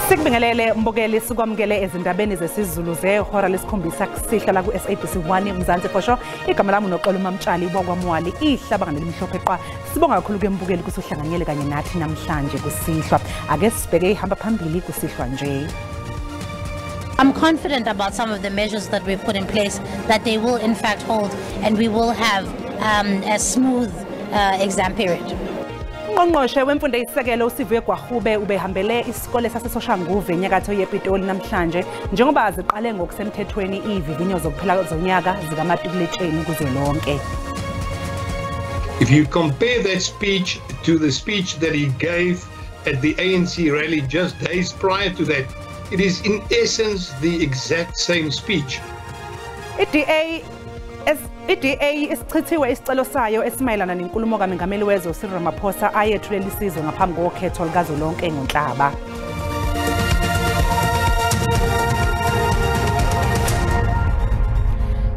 Sikubingelele mbukeli sikwamukele ezindabeni zesiZulu zehora lesikhombisa kusihla la ku SABC 1 Mzansi Fosho. Igama lami noXolo Mamtshali bokwamwali ihlaba ngale mhlophe qwa. Sibonga kakhulu ke mbukeli kusuhlanganyele kanye nathi namhlanje kusihlwa. Ake sibheke ihamba phambili kusihlwa nje. I'm confident about some of the measures that we've put in place that they will in fact hold and we will have a smooth exam period. Ungqongqoshe wemfundo isisekelo uSivuye Gwahube ubehambele isikole saseSoshanguve enyakatho yePitoli namhlanje njengoba ziqale ngokusemthethweni ivivinyo zokuphela zonyaka zikamatikuletsheni kuzwelonke. If you compare that speech to the speech that he gave at the ANC rally just days prior to that, it is in essence the exact same speech. IDA isichithiwe isicelo sayo esimayelana nenkulumo kaMengameli wezwe uCyril Ramaphosa ayethulela isizwe ngaphambi kokhetho likazwelonke ngoNhlaba.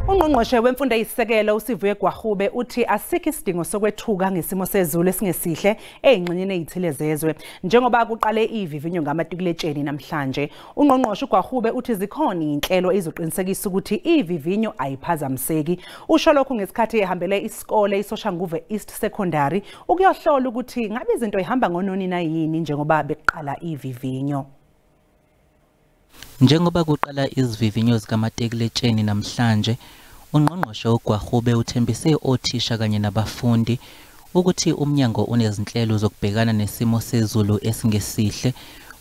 Ungqongqoshe wemfundo isisekelo uSivuye Gwahube uthi asikho isidingo sokwethuka ngesimo sezulu esingesihle ezingxenyeni ezithile zezwe njengoba kuqale ivivinyo ngamatikuletsheni namhlanje. Ungqongqoshe uGwahube uthi zikhona inhlelo ezoqinisekisa ukuthi ivivinyo ayiphazamiseki. Usho lokhu ngesikhathi ehambele isikole iSoshanguve East Secondary ukuyohlola ukuthi ngabe izinto ihamba ngononi na yini njengoba beqala ivivinyo. Njengoba kuqala izivivinyo zikamatikuletsheni namhlanje, ungqongqoshe uGwahube uthembise othisha kanye nabafundi ukuthi umnyango unezinhlelo zokubhekana nesimo sezulu esingesihle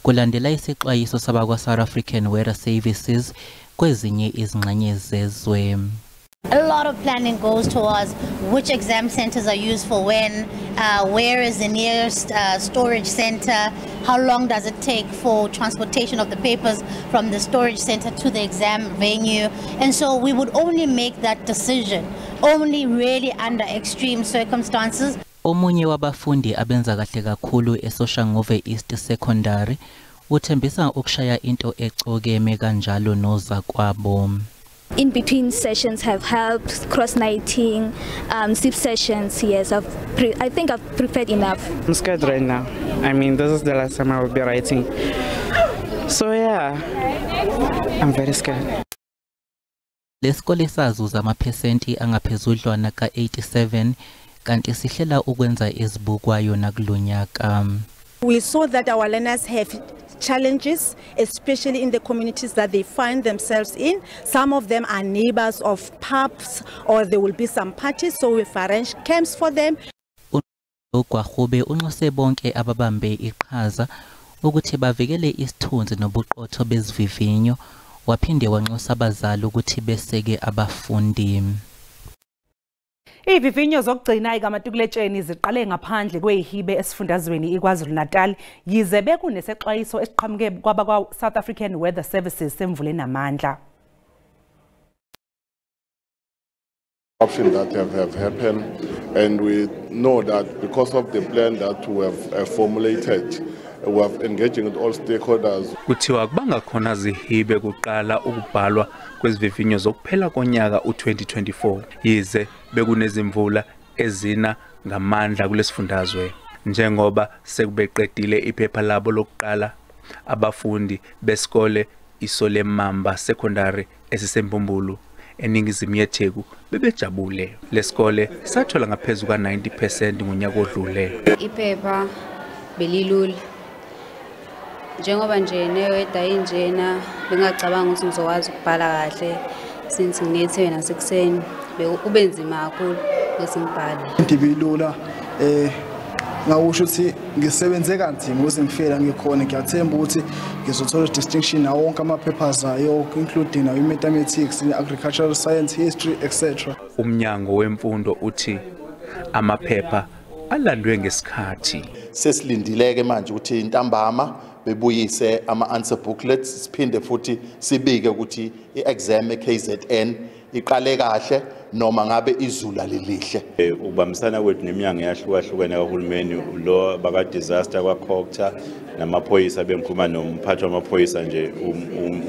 kulandela isixwayiso sabakwa South African Weather Services kwezinye izingxenye zezwe. A lot of planning goes towards which exam centers are used for when, where is the nearest storage center, how long does it take for transportation of the papers from the storage center to the exam venue. And so we would only make that decision, only really under extreme circumstances. Omunye wabafundi abenza kahle kakhulu eSoshanguve East Secondary uthembisa ukushaya into ecokeme kanjalo nozakwabo. In between sessions have helped, cross-nighting, SIP sessions, yes, I think I've prepared enough. I'm scared right now. I mean, this is the last time I will be writing. So yeah, I'm very scared. Lesikole sazuza amaphesenti angaphezudlwana ka-87 kanti sihlela ukwenza izibukwayo nakulonyaka. We saw that our learners have challenges, especially in the communities that they find themselves in. Some of them are neighbors of pubs or there will be some parties, so we've arranged camps for them. uGwahube unxuse bonke ababambe iqhaza ukuthi bavikele isithunzi nobuqotho bezivivinyo waphinde wanxusa abazali ukuthi beseke abafundi. Ivivinyo zokugcina ikamatikuletsheni ziqale ngaphandle kwehibe esifundazweni iKwaZulu-Natal yize bekunesexwayiso esiqhamuke kwabakwa South African Weather Services semvule namandla. Options that have happened, and we know that because of the plan that we have formulated, we have engaging with all stakeholders. Kuthiwa kubanga khona zihibe kuqala ukubhalwa kwezivivinyo zokuphela konyaka u2024 yize bekunezimvula ezina ngamandla kulesifundazwe njengoba sekubeqedile iphepha labo lokuqala abafundi besikole iSolemamba Secondary esisempumbulu eningizimu yeTheku bebejabule. Lesikole sathola ngaphezulu ka90% ngonyaka odlule. Iphepha belilula njengoba nje neweda injena bengacabanga ukuthi ngizokwazi ukubhala kahle since nginethe nasekuseni bekubenzima kakhulu lesingibhala. Ndibilula ngawusho ukuthi ngisebenze kanzima ukuze ngifela ngikhona ngiyathemba ukuthi ngizothola distinction nawo wonke ama-papers ayo including nawo i-mathematics, agricultural science, history etc. Umnyango wemfundo uthi amaphepha alandwe ngesikhathi. Sesilindileke manje ukuthi intambama bebuyise ama-answer booklets siphinde futhi sibike ukuthi i-exam e-KZN iqale kahle noma ngabe izulu alilihle. Ukubambisana kwethu neminyango eyahlukahlukene kahulumeni lo baka disaster kwaCocta namaphoyisa bengikhuluma nomphathi wamaphoyisa nje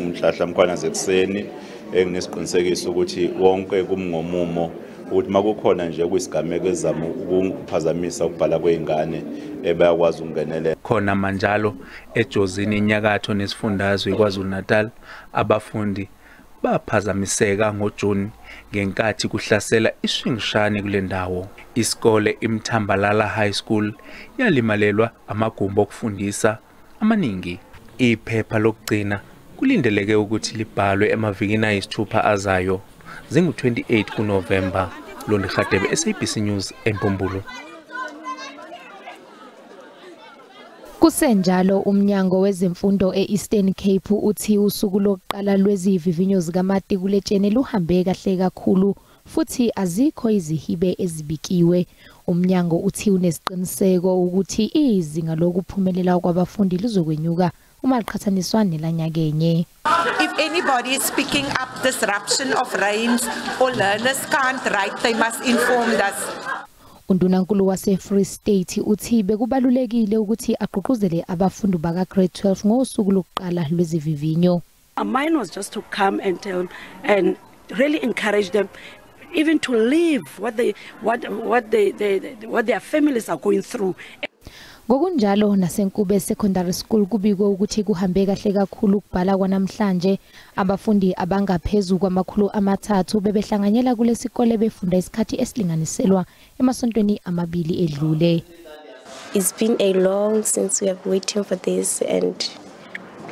umhlahla mkhwana zekuseni enginesiqinisekiso ukuthi wonke kumngomumo ukuthi makukhona nje kwisigameko ezama ukuphazamisa ukubhala kweingane bayakwazi ukungenelela. Khona manjalo ejozini enyakatho nesifundazwe KwaZulu-Natal abafundi baphazamiseka ngoJuni ngenkathi kuhlasela ishingishane kule ndawo. Isikole iMthambalala High School yalimalelwa amagumbi okufundisa amaningi. Iphepha lokugcina kulindeleke ukuthi libhalwe emavikini ayisithupha azayo zingu-28 kuNovemba. Londi Khatebe, SABC News, eMpumalanga. Kusenjalo umnyango wezemfundo eEastern Cape uthi usuku lokuqala lwezivivinyo zikamatikuletsheni luhambe kahle kakhulu futhi azikho izihibe ezibikiwe. Umnyango uthi unesiqiniseko ukuthi izinga lokuphumelela kwabafundi lizokwenyuka uma liqhathaniswa nelanyakenye. If anybody is picking up disruption of rains or learners can't write, they must inform us. Undunankulu wase Free State uthi bekubalulekile ukuthi agqugquzele abafundi baka grade 12 ngosuku lokuqala lwezivivinyo. Mine was just to come and tell and really encourage them even to live what their families are going through. Ngokunjalo naseNkube Secondary School kubikwe ukuthi kuhambe kahle kakhulu ukubhala kwanamhlanje. Abafundi abangaphezulu kwama300 bebehlanganyela kulesikole befunda isikhathi esilinganiselwa emasontweni amabili edlule. It's been a long since we have waiting for this and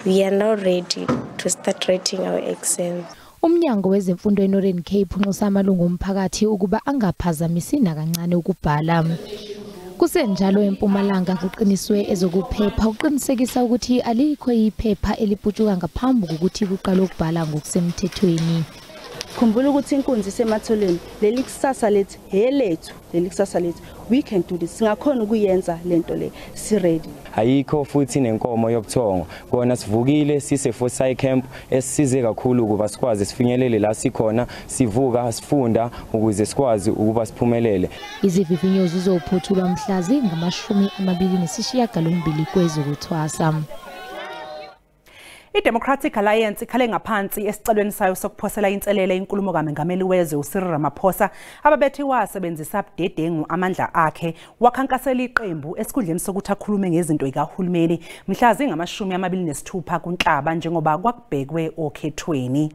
we are now ready to start writing our exams. Umnyango wezemfundo eNorthern Cape unxusa amalungu omphakathi ukuba angaphazamisi nakancane ukubhala. Kusenjalo eMpumalanga kuqiniswe ezokuphepha uqinisekisa ukuthi alikho iphepha eliputshuka ngaphambi kokuthi kuqale ukubhala ngokusemthethweni. Khumbula ukuthi inkunzi sematholeni leli kusasa lethu helethu leli kusasa lethu we can do this singakhona ukuyenza lento le si ready. Ayikho futhi nenkomo yobuthongo kona sivukile sise Forsyth Camp esisize kakhulu ukuba sikwazi sifinyelele la sikhona sivuka sifunda ukuze sikwazi ukuba siphumelele. Izivivinyo zizophothulwa mhla zinga-28 kwezokuthwasa. I-Democratic Alliance ikhale ngaphansi esicelweni sayo sokuphosela inselele inkulumo kaMengameli wezwe uCyril Ramaphosa ababethi wasebenzisa budedengu amandla akhe wakhankasela iqembu esikhundleni sokuthi akhulume ngezinto zikahulumeni mhla zinga-26 kuNhlaba njengoba kwakubhekwe okhethweni.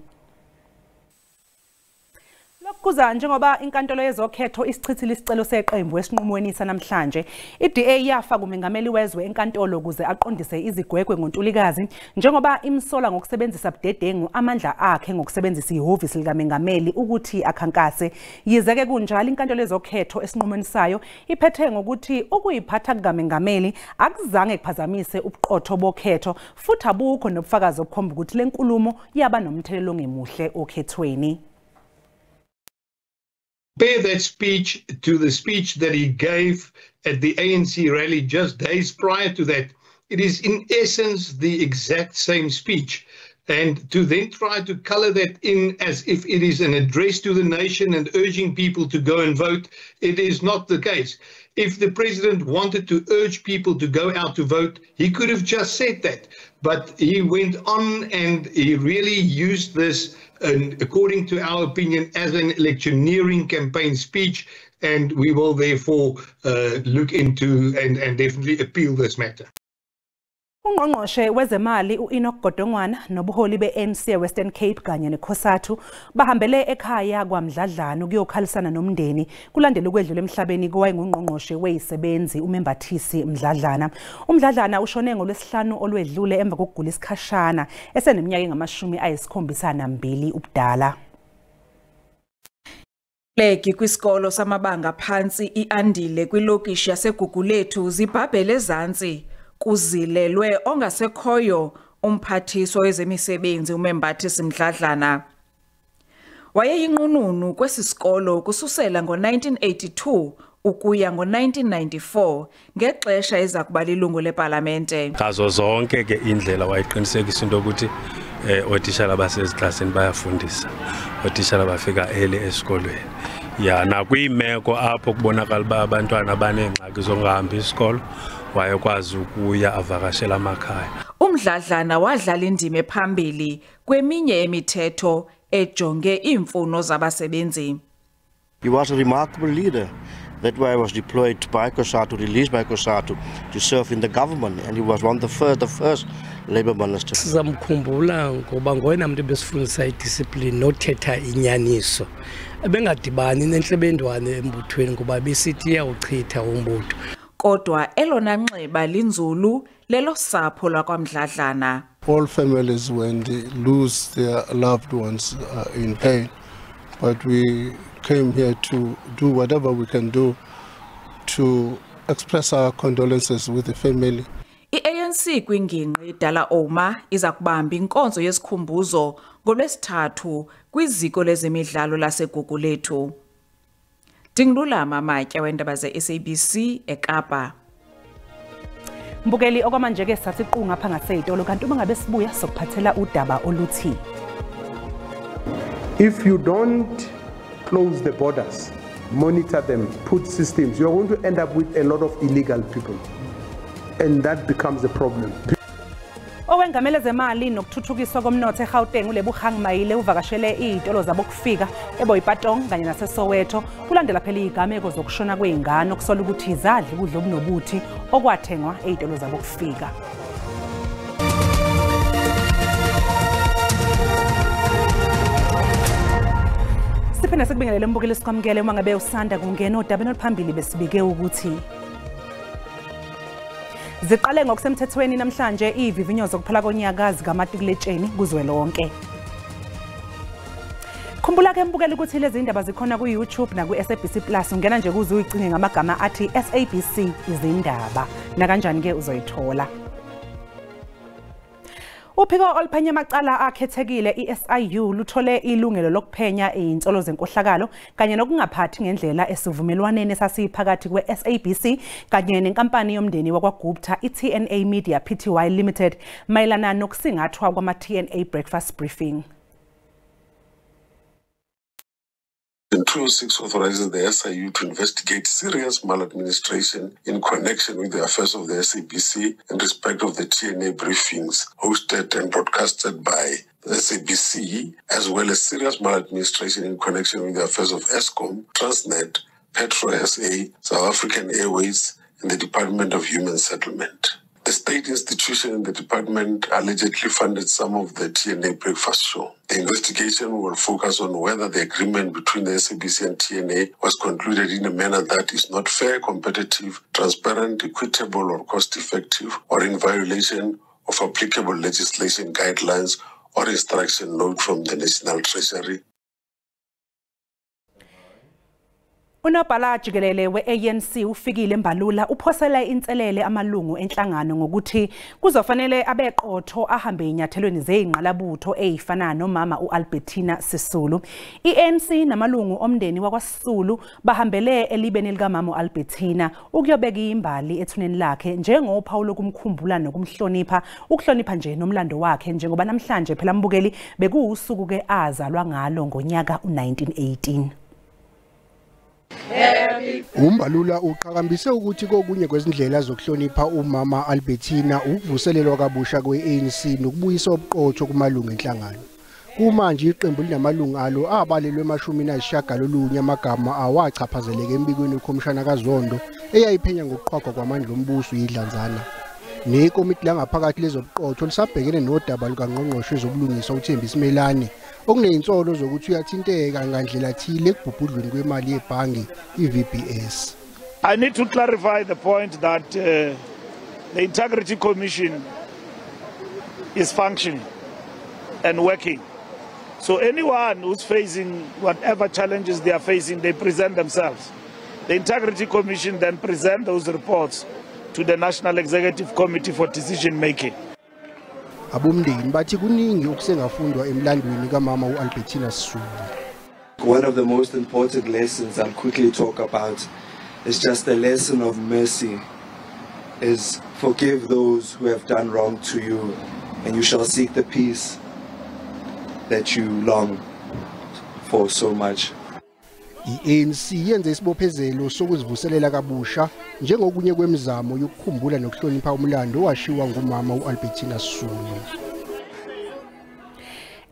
Kuza njengoba inkantolo yezokhetho isichithile isicelo seqembu esinqumweni sanamhlanje, iDA yafaka uMengameli wezwe enkantolo ukuze aqondise izigwegwe ngoNtulikazi njengoba imsola ngokusebenzisa budedengu amandla akhe ngokusebenzisa ihhovisi likaMengameli ukuthi akhankase. Yize-ke kunjalo inkantolo yezokhetho esinqumweni sayo iphethe ngokuthi ukuyiphatha kukaMengameli akuzange kuphazamise ubuqotho bokhetho futhi abukho nobufakazi obukhomba ukuthi le nkulumo yaba nomthelelo ongemuhle okhethweni. Compare that speech to the speech that he gave at the ANC rally just days prior to that. It is in essence the exact same speech. And to then try to color that in as if it is an address to the nation and urging people to go and vote, it is not the case. If the president wanted to urge people to go out to vote, he could have just said that. But he went on and he really used this, according to our opinion, as an electioneering campaign speech. And we will therefore look into and definitely appeal this matter. Ungqongqoshe wezemali uEnoch Godongwana nobuholi beNC Western Cape kanye neKhosathu bahambele ekhaya kwaMdladlana ukuyokhalisana nomndeni kulandela ukwedlula emhlabeni kowayengungqongqoshe weyisebenzi uMembathisi Mdladlana. UMdladlana ushone ngolwesihlanu olwedlule emva kokugula isikhashana eseneminyaka engama-72 ubudala. Legi kwisikolo samabanga phansi iandile kwilokishi yaseGugulethu zibhabhele ezantsi. Kuzilelwe ongasekhoyo umphathiswa wezemisebenzi uMembathisi Mdladlana. Wayeyinqununu kwesi sikolo kususela ngo-1982 ukuya ngo-1994 ngexesha eza kuba lilungu lepalamente. Ngazo zonke ke indlela wayiqinisekisa into ukuthi otitshala baseziklasini bayafundisa. Otitshala bafika early esikolweni. Ya nakwimeko apho kubonakala ba abantwana abanengxaki zongahambi isikolo wayekwazi ukuya avakashela amakhaya. UMdladlana wadlala indima ephambili kweminye emithetho ejonge iimfuno zabasebenzi. He was a remarkable leader. That's why I was deployed by COSATU, released by COSATU, to serve in the government, and he was one of the first Labour minister. Sizamkhumbula ngoba ngoyena muntu besifundisa idiscipline nothetha inyaniso. Ebengadibani nenhlebendwane embuthweni ngoba besithi iyawuchitha umbutho. Kodwa elona nxeba linzulu lelo sapho lakwaMdladlana. All families, when they lose their loved ones, are in pain, but we came here to do whatever we can do to express our condolences with the family. I-ANC kwingingqi idala Oma iza kubamba inkonzo yesikhumbuzo ngoLwesithathu kwiziko lezemidlalo laseGugulethu. Dingulama Amatya wendaba ze-SABC eKapa. Mbukeli okwamanje ke sathi qunga pha ngaseyitolo kanti uma ngabe sibuya sokuphathela udaba oluthi. If you don't close the borders, monitor them, put systems, you're going to end up with a lot of illegal people. And that becomes a problem. Owengamele zemali nokuthuthukiswa komnotho eGauteng uLebuhang uvakashele izitolo zabo kufika eBoyipatong kanye naseSoweto kulandela phela izigameko zokushona kweingane okusola ukuthi izadla ukudla obunobuthi okwathengwa ezitolo zabo kufika. Siphinde sikubingelele mbukeli sikwamukele uma ngabe usanda kungena odabeni oluphambili besibike ukuthi ziqale ngokusemthethweni namhlanje ivivinyo zokuphela konyaka zikamatikuletsheni kuzwelonke. Khumbula ke mbukeli ukuthi lezi indaba zikhona ku YouTube na ku SABC Plus ungena nje kuze uyicinge ngamagama athi SABC Izindaba na kanjani ke uzoyithola. Uphiko oluphenya amacala akhethekile iSIU luthole ilungelo lokuphenya izinsolo zenkohlakalo kanye nokungaphathi ngendlela esivumelwaneni esasiphakathi kweSABC kanye nenkampani yomndeni wakwaGupta iTNA Media Pty Limited mayelana nokusingathwa kwama-TNA breakfast briefing. 206 authorizes the SIU to investigate serious maladministration in connection with the affairs of the SABC in respect of the TNA briefings hosted and broadcasted by the SABC, as well as serious maladministration in connection with the affairs of ESCOM, Transnet, Petro SA, South African Airways, and the Department of Human Settlement. The state institution in the department allegedly funded some of the TNA breakfast show. The investigation will focus on whether the agreement between the SABC and TNA was concluded in a manner that is not fair, competitive, transparent, equitable, or cost-effective, or in violation of applicable legislation guidelines or instruction note from the National Treasury. Unobhala jikelele we-ANC ufikile Mbalula uphosela inselele amalungu enhlangano ngokuthi kuzofanele abeqotho ahambe inyathelweni zezingqalabutho ezifana nomama uAlbertina Sisulu. I-ANC namalungu omndeni wakwaSisulu bahambele elibeni likamama uAlbertina ukuyobeka imbali ethuneni lakhe njengophawu lokumkhumbula nokumhlonipha ukuhlonipha nje nomlando wakhe njengoba namhlanje phela mbukeli bekuwusuku ke azalwa ngalo ngonyaka u1918. Umbalula uqhakambise ukuthi kokunye kwezindlela zokuhlonipha umama Albertina ukuvuselelwa kabusha kwe-ANC nokubuyisa obuqotho kumalungu enhlangano. Kumanje iqembu linamalungu alo abalelwe 19 amagama awachaphazeleka embikweni wekhomishana kaZondo eyayiphenya ngokuqhwagwa kwamandla ombuso yidlanzana. Nekomiti langaphakathi lezobuqotho lisabhekene nodaba lukaNgqongqoshe wezobulungiswa uThembisa Melane okunezinsolo zokuthi uyathinteka ngandlela thile ekubhubhudlweni kwemali yebhangi iVBS. I need to clarify the point that the Integrity Commission is functioning and working. So anyone who's facing whatever challenges they are facing, they present themselves. The Integrity Commission then present those reports to the National Executive Committee for decision making. Abomndeni bathi kuningi okusengafundwa emlandweni kamama uAlbertina Sisulu. One of the most important lessons I'll quickly talk about is just a lesson of mercy, is forgive those who have done wrong to you and you shall seek the peace that you long for so much. I-ANC yenze isibophezelo sokuzivuselela kabusha njengokunye kwemizamo yokukhumbula nokuhlonipha umlando owashiwa ngumama uAlbertina Sisulu.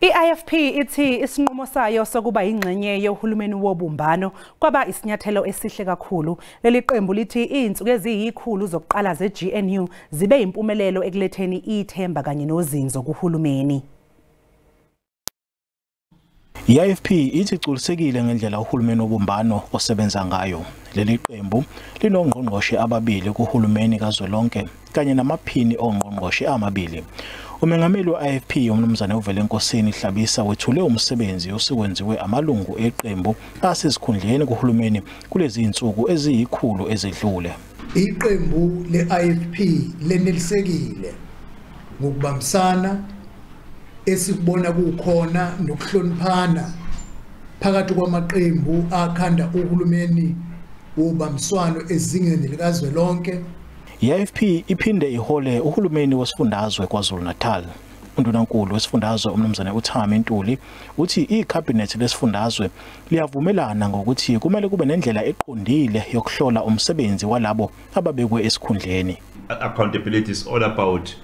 I-IFP ithi isinqumo sayo sokuba ingxenye yohulumeni wobumbano kwaba isinyathelo esihle kakhulu. Leli qembu lithi izinsuku eziyikhulu zokuqala ze-GNU zibe impumelelo ekuletheni ithemba kanye nozinzo kuhulumeni. I-IFP ithi iculisekile ngendlela uhulumeni wobumbano osebenza ngayo. Leli qembu linongqongqoshe ababili kuhulumeni kazwelonke kanye namaphini ongqongqoshe amabili. Umengameli we-IFP umnumzane uVelenkosini Hlabisa wethule umsebenzi osekwenziwe amalungu eqembu asesikhundleni kuhulumeni kulezi insuku eziyikhulu ezidlule. Iqembu le-IFP lenelisekile ngokubambisana esikubona kukhona nokuhloniphana phakathi kwamaqembu akhanda uhulumeni wobambiswano ezingeni likazwelonke. I-IFP iphinde ihole uhulumeni wesifundazwe KwaZulu-Natal. Undunankulu wesifundazwe umnumzane uThami Ntuli uthi ikhabhinethi lesifundazwe liyavumelana ngokuthi kumele kube nendlela eqondile yokuhlola umsebenzi walabo ababekwe esikhundleni. Accountability is all about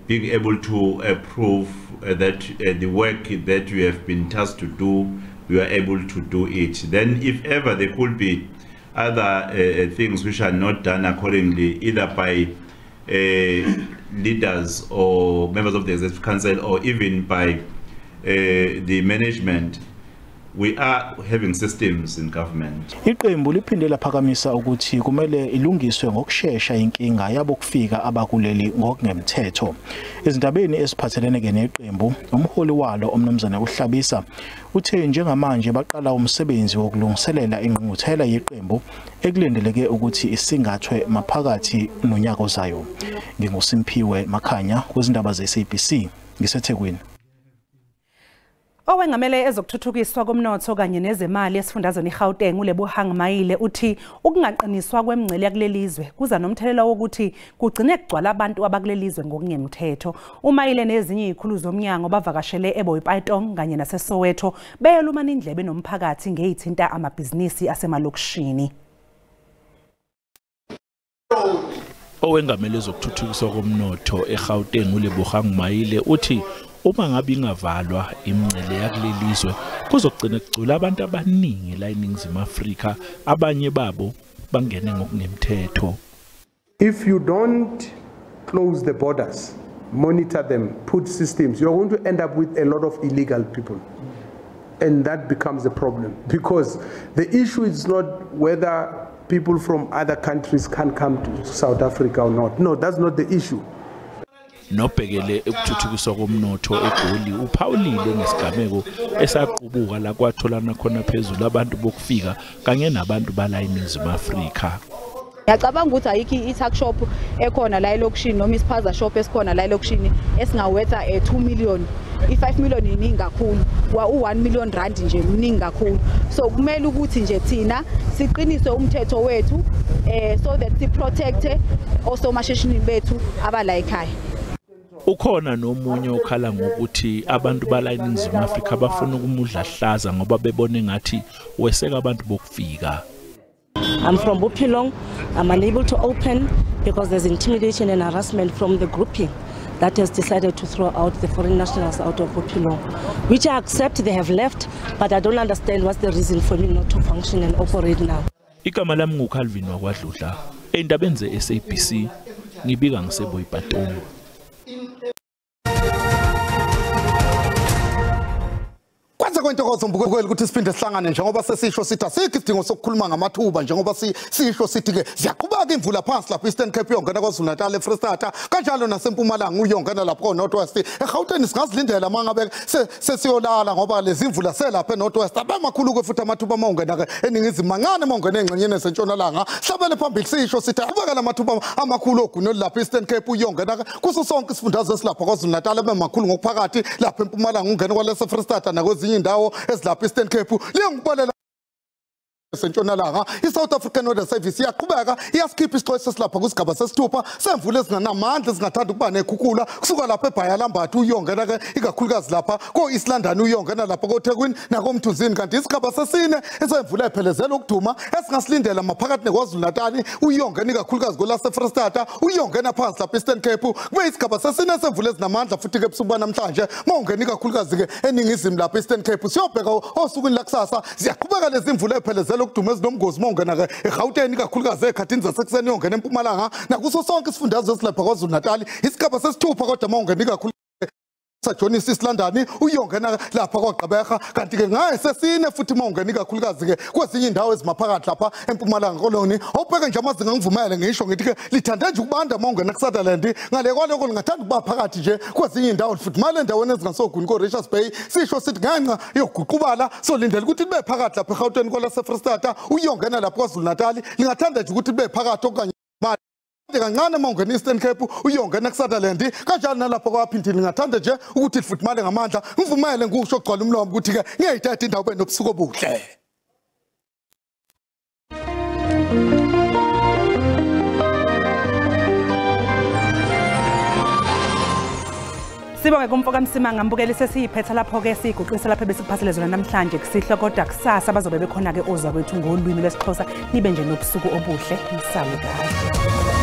being able to prove that the work that you have been tasked to do, you are able to do it. Then if ever there could be other things which are not done accordingly, either by leaders or members of the Executive Council or even by the management, we are having systems in government. Iqembu liphinde laphakamisa ukuthi kumele ilungiswe ngokusheshsha inkinga yabo kufika abakuleli ngokungemthetho. Izindabeni esiphathelene ke neqembu, umholi walo umnumzane uHlabisa uthe njengamanje baqala umsebenzi wokulungiselela ingqungquthela yeqembu ekulindeleke ukuthi isingathwe maphakathi nonyaka ozayo. NginguSimphiwe Makhanya kwezindaba ze-SABC ngiseThekwini. Owengamele ezokuthuthukiswa komnotho kanye nezemali esifundazweni iGauteng uLebuhang Mayile uthi ukungaqiniswa kwemingcele yakulelizwe kuza nomthelela wokuthi kugcine kugcwala abantu abakulelizwe ngokungemthetho. Umayile nezinye izikhulu zomnyango bavakashele eBoypaitong kanye naseSoweto beyelumana indlebe nomphakathi ngezithinta amabhizinisi asemalokishini. Owengamele ezokuthuthukiswa komnotho eGauteng uLebuhang Mayile uthi uma ngabe ingavalwa imingcele yakulelizwe kuzogcina kugcula abantu abaningi la eNingizimu Afrika abanye babo bangene ngokungemthetho. If you don't close the borders, monitor them, put systems, you're going to end up with a lot of illegal people. And that becomes a problem because the issue is not whether people from other countries can come to South Africa or not. No, that's not the issue. Nobhekele ukuthuthukiswa komnotho eGoli uPaulile ngesigameko esaqubuka la kwatholana khona phezulu abantu bokufika kanye nabantu bala eNingizimu Afrika. Ngiyacabanga ukuthi ayikho i-tuck shop ekhona la elokishini noma isiphaza shop esikhona la elokishini esingawetha 2 million. I5 million iningi kakhulu, u1 million rand nje mningi kakhulu. So kumele ukuthi nje thina siqinise umthetho wethu so that si protect osomashishini bethu abala ekhaya. Ukhona nomunye okhala ngokuthi abantu bala eNingizimu Afrika bafuna ukumudla hlaza ngoba bebone ngathi weseka abantu bokufika. I'm from Bophelong. I'm unable to open because there's intimidation and harassment from the grouping that has decided to throw out the foreign nationals out of Bophelong, which I accept they have left, but I don't understand what's the reason for me not to function and operate now. Igama lami nguCalvin wakwaDludla. Endabeni ze-SABC ngibika ngiseBoypaitong. Kwenza kwentokozo mbukeli ukuthi siphinde sihlangane njengoba sesisho sithi asikho isidingo sokukhuluma ngamathuba njengoba sisho sithi ke siyaqhubeka imvula phansi lapha Eastern Cape yongena KwaZulu-Natal eFreystata kanjalo naseMpumalanga uyongena lapha eNorth West eGauteng singazilindela mangabe sesiyolala ngoba lezi imvula selapha eNorth West abamakhulu ke futhi amathuba mawungena ke eningizimu mancane mawungena engxenyeni esentshonalanga hlabele phambili sisho sithi abeka lamathuba amakhulu ogunelo lapha Eastern Cape uyongena ke kuso sonke isifundazwe esilapha KwaZulu-Natal abemakhulu ngokuphakathi lapha eMpumalanga ungena kwalese Freystata nakwezinye indawo ezilapha Eastern Cape liyongibonela sentshonalanga iSouth African Weather Service iyaqhubeka iyasikhipha isixwayiso silapha kusigaba sesithupha semvula ezinganamandla ezingathanda ukuba nekhukhula kusuka lapha eBhaya Lambathu uyongena ke ikakhulukazi lapha ko-East London uyongena lapha koThekwini nakoMthunzini kanti isigaba sesine esemvula ephelezela ukuduma esingasilindela maphakathi neKwaZulu Natal uyongena ikakhulukazi kolaseFreyistata uyongena phansi lapha eStern Cape kube isigaba sesine semvula ezinamandla futhi ke ebusuku namhlanje mawungena ikakhulukazi ke eningizimu lapha eStern Cape siyobheka osukwini lakusasa ziyaqhubeka lezi imvula ephelezela ukuduma ezinomgozi mawungena ke eGauteng ikakhulukazi ekhathini zasekuseni yongena eMpumalanga nakuso sonke isifundazwe esilapha kwaZulu Natal isigaba sesithupha kodwa mawungena ikakhulu Johnny's East London uyongena lapha kwaGqeberha kanti ke ngaye sesine futhi mawungena ikakhulukazi ke kwezinye indawo ezimaphakathi lapha eMpumalanga koloni awubheke nje amazinga ngivumele ngisho ngithi ke lithanda nje ukubanda mawungena kuSutherland ngale kwaloko lingathanda ukuba phakathi nje kwezinye indawo futhi manje endaweni ezingasoguni koRichards Bay sisho sithi ngenxa yokuguqubala solindela ukuthi libe phakathi lapha eGauteng kwalaseFreyistata uyongena lapha kwaZulu Natal lingathanda nje ukuthi libe phakathi okanye kancane mawungena eStern Cape uyongena kuSutherland kanjalo nalapho kwaphindile ngathanda nje ukuthi lifudumale ngamandla ngivumele ngisho ogcwala umlomo ukuthi ke ngiyayithatha indawo benobusuku obuhle. Sibonge kumfoka Msimanga mbukeli sesiyiphetha lapho ke siguqisa lapha besiphathele zona namhlanje kusihlo kodwa kusasa bazobe bekhona ke ozwa kwethu ngolwimi lwesiXhosa nibe nje nobusuku obuhle nisawe kahle.